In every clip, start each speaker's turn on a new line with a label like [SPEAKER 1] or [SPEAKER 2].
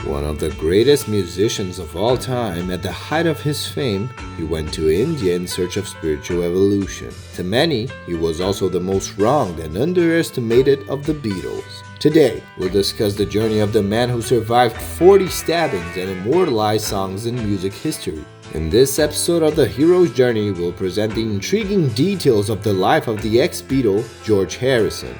[SPEAKER 1] One of the greatest musicians of all time, at the height of his fame, he went to India in search of spiritual evolution. To many, he was also the most wronged and underestimated of the Beatles. Today, we'll discuss the journey of the man who survived 40 stabbings and immortalized songs in music history. In this episode of The Hero's Journey, we'll present the intriguing details of the life of the ex-Beatle, George Harrison.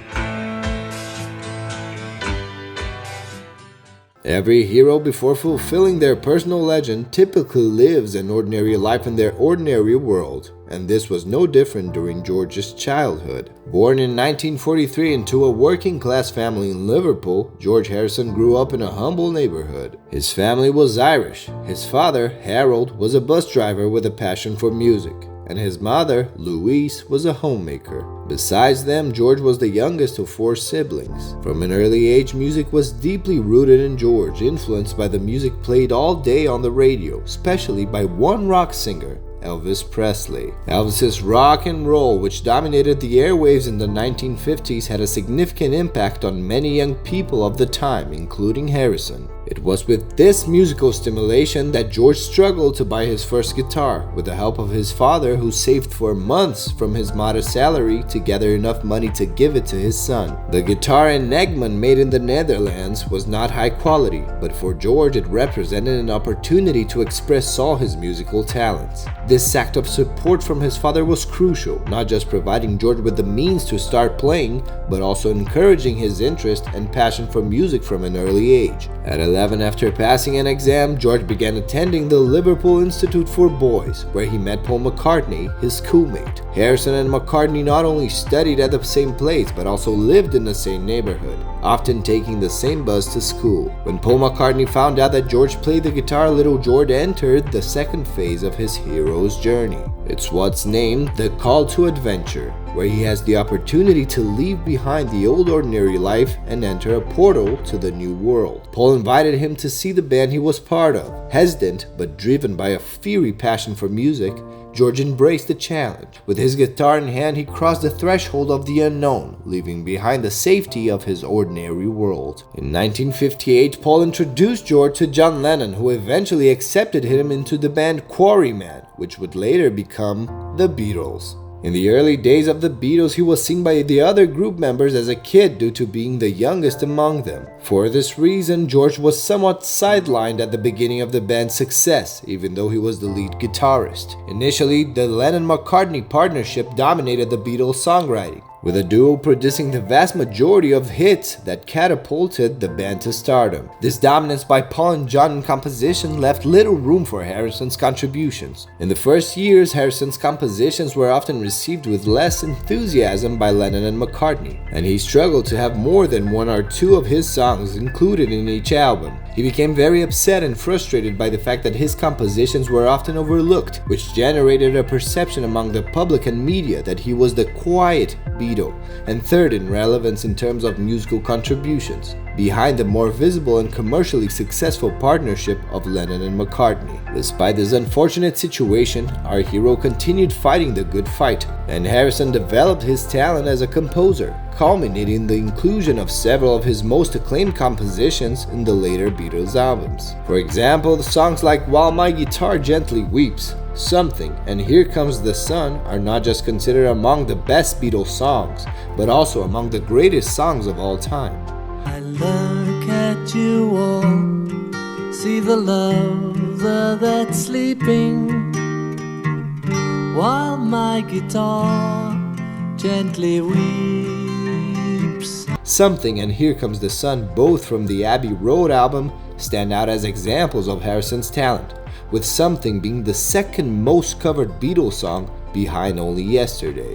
[SPEAKER 1] Every hero, before fulfilling their personal legend, typically lives an ordinary life in their ordinary world, and this was no different during George's childhood. Born in 1943 into a working-class family in Liverpool, George Harrison grew up in a humble neighborhood. His family was Irish. His father, Harold, was a bus driver with a passion for music, and his mother, Louise, was a homemaker. Besides them, George was the youngest of 4 siblings. From an early age, music was deeply rooted in George, influenced by the music played all day on the radio, especially by one rock singer, Elvis Presley. Elvis's rock and roll, which dominated the airwaves in the 1950s, had a significant impact on many young people of the time, including Harrison. It was with this musical stimulation that George struggled to buy his first guitar, with the help of his father, who saved for months from his modest salary to gather enough money to give it to his son. The guitar Enigma, made in the Netherlands, was not high quality, but for George it represented an opportunity to express all his musical talents. This act of support from his father was crucial, not just providing George with the means to start playing, but also encouraging his interest and passion for music from an early age. At 11, after passing an exam, George began attending the Liverpool Institute for Boys, where he met Paul McCartney, his schoolmate. Harrison and McCartney not only studied at the same place, but also lived in the same neighborhood, often taking the same bus to school. When Paul McCartney found out that George played the guitar, little George entered the second phase of his hero's journey. It's what's named the Call to Adventure, where he has the opportunity to leave behind the old ordinary life and enter a portal to the new world. Paul invited him to see the band he was part of. Hesitant, but driven by a fiery passion for music, George embraced the challenge. With his guitar in hand, he crossed the threshold of the unknown, leaving behind the safety of his ordinary world. In 1958, Paul introduced George to John Lennon, who eventually accepted him into the band Quarrymen, which would later become the Beatles. In the early days of the Beatles, he was seen by the other group members as a kid due to being the youngest among them. For this reason, George was somewhat sidelined at the beginning of the band's success, even though he was the lead guitarist. Initially, the Lennon-McCartney partnership dominated the Beatles' songwriting, with the duo producing the vast majority of hits that catapulted the band to stardom. This dominance by Paul and John in composition left little room for Harrison's contributions. In the first years, Harrison's compositions were often received with less enthusiasm by Lennon and McCartney, and he struggled to have more than 1 or 2 of his songs included in each album. He became very upset and frustrated by the fact that his compositions were often overlooked, which generated a perception among the public and media that he was the quiet Beatle, and third in relevance in terms of musical contributions, behind the more visible and commercially successful partnership of Lennon and McCartney. Despite this unfortunate situation, our hero continued fighting the good fight, and Harrison developed his talent as a composer, culminating in the inclusion of several of his most acclaimed compositions in the later Beatles albums. For example, the songs like While My Guitar Gently Weeps, Something, and Here Comes the Sun are not just considered among the best Beatles songs, but also among the greatest songs of all time.
[SPEAKER 2] I look at you all, see the lover that's sleeping, while my guitar gently weeps.
[SPEAKER 1] Something and Here Comes the Sun, both from the Abbey Road album, stand out as examples of Harrison's talent, with Something being the second most covered Beatles song behind only Yesterday.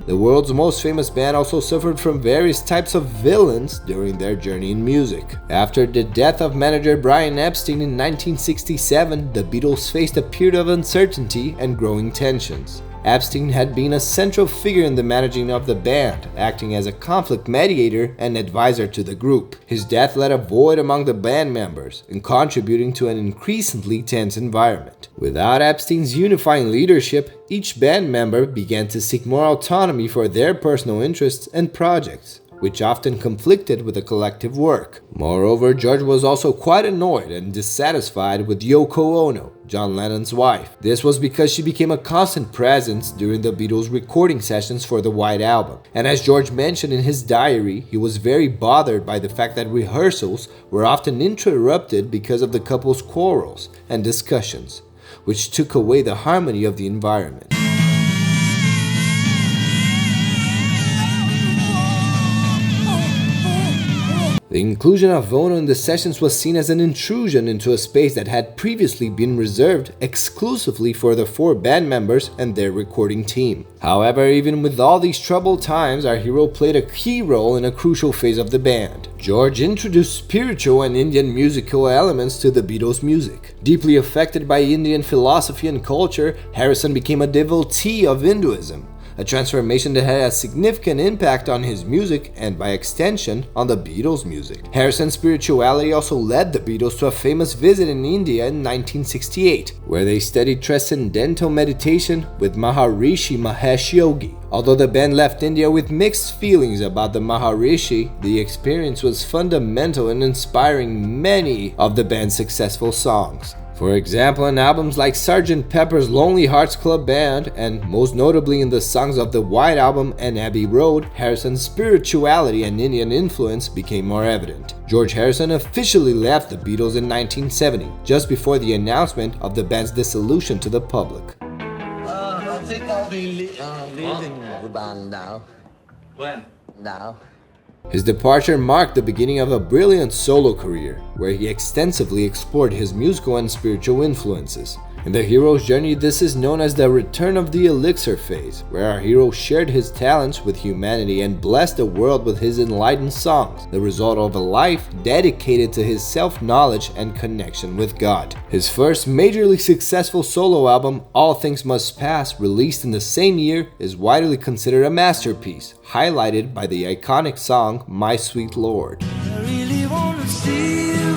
[SPEAKER 1] The world's most famous band also suffered from various types of villains during their journey in music. After the death of manager Brian Epstein in 1967, the Beatles faced a period of uncertainty and growing tensions. Epstein had been a central figure in the managing of the band, acting as a conflict mediator and advisor to the group. His death left a void among the band members and contributing to an increasingly tense environment. Without Epstein's unifying leadership, each band member began to seek more autonomy for their personal interests and projects, which often conflicted with the collective work. Moreover, George was also quite annoyed and dissatisfied with Yoko Ono, John Lennon's wife. This was because she became a constant presence during the Beatles' recording sessions for the White Album. And as George mentioned in his diary, he was very bothered by the fact that rehearsals were often interrupted because of the couple's quarrels and discussions, which took away the harmony of the environment. The inclusion of Ono in the sessions was seen as an intrusion into a space that had previously been reserved exclusively for the 4 band members and their recording team. However, even with all these troubled times, our hero played a key role in a crucial phase of the band. George introduced spiritual and Indian musical elements to the Beatles' music. Deeply affected by Indian philosophy and culture, Harrison became a devotee of Hinduism, a transformation that had a significant impact on his music and, by extension, on the Beatles' music. Harrison's spirituality also led the Beatles to a famous visit in India in 1968, where they studied transcendental meditation with Maharishi Mahesh Yogi. Although the band left India with mixed feelings about the Maharishi, the experience was fundamental in inspiring many of the band's successful songs. For example, in albums like Sgt. Pepper's Lonely Hearts Club Band, and most notably in the songs of the White Album and Abbey Road, Harrison's spirituality and Indian influence became more evident. George Harrison officially left the Beatles in 1970, just before the announcement of the band's dissolution to the public.
[SPEAKER 2] I think I'll be leaving the band now.
[SPEAKER 3] When?
[SPEAKER 2] Now.
[SPEAKER 1] His departure marked the beginning of a brilliant solo career, where he extensively explored his musical and spiritual influences. In the hero's journey, this is known as the return of the elixir phase, where our hero shared his talents with humanity and blessed the world with his enlightened songs, the result of a life dedicated to his self-knowledge and connection with God. His first majorly successful solo album, All Things Must Pass, released in the same year, is widely considered a masterpiece, highlighted by the iconic song My Sweet Lord.
[SPEAKER 2] I really wanna see you.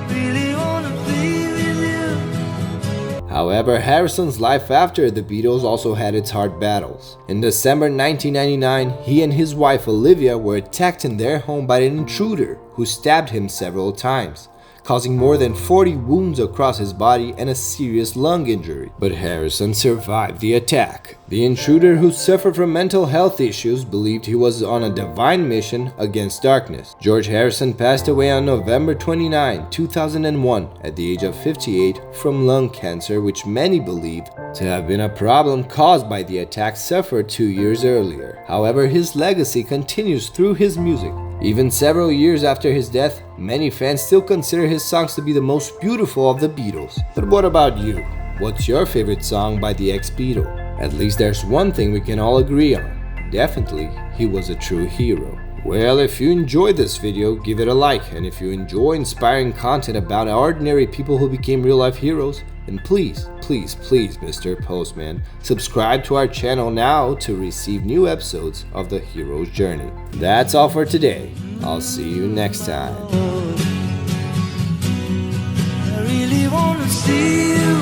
[SPEAKER 2] Really wanna be with you.
[SPEAKER 1] However, Harrison's life after the Beatles also had its hard battles. In December 1999, he and his wife Olivia were attacked in their home by an intruder who stabbed him several times, causing more than 40 wounds across his body and a serious lung injury. But Harrison survived the attack. The intruder, who suffered from mental health issues, believed he was on a divine mission against darkness. George Harrison passed away on November 29, 2001, at the age of 58 from lung cancer, which many believe to have been a problem caused by the attack suffered 2 years earlier. However, his legacy continues through his music. Even several years after his death, many fans still consider his songs to be the most beautiful of the Beatles. But what about you? What's your favorite song by the ex-Beatle? At least there's one thing we can all agree on. Definitely, he was a true hero. Well, if you enjoyed this video, give it a like, and if you enjoy inspiring content about ordinary people who became real-life heroes, then please, Mr. Postman, subscribe to our channel now to receive new episodes of The Hero's Journey. That's all for today. I'll see you next time.
[SPEAKER 2] I really wanna see you.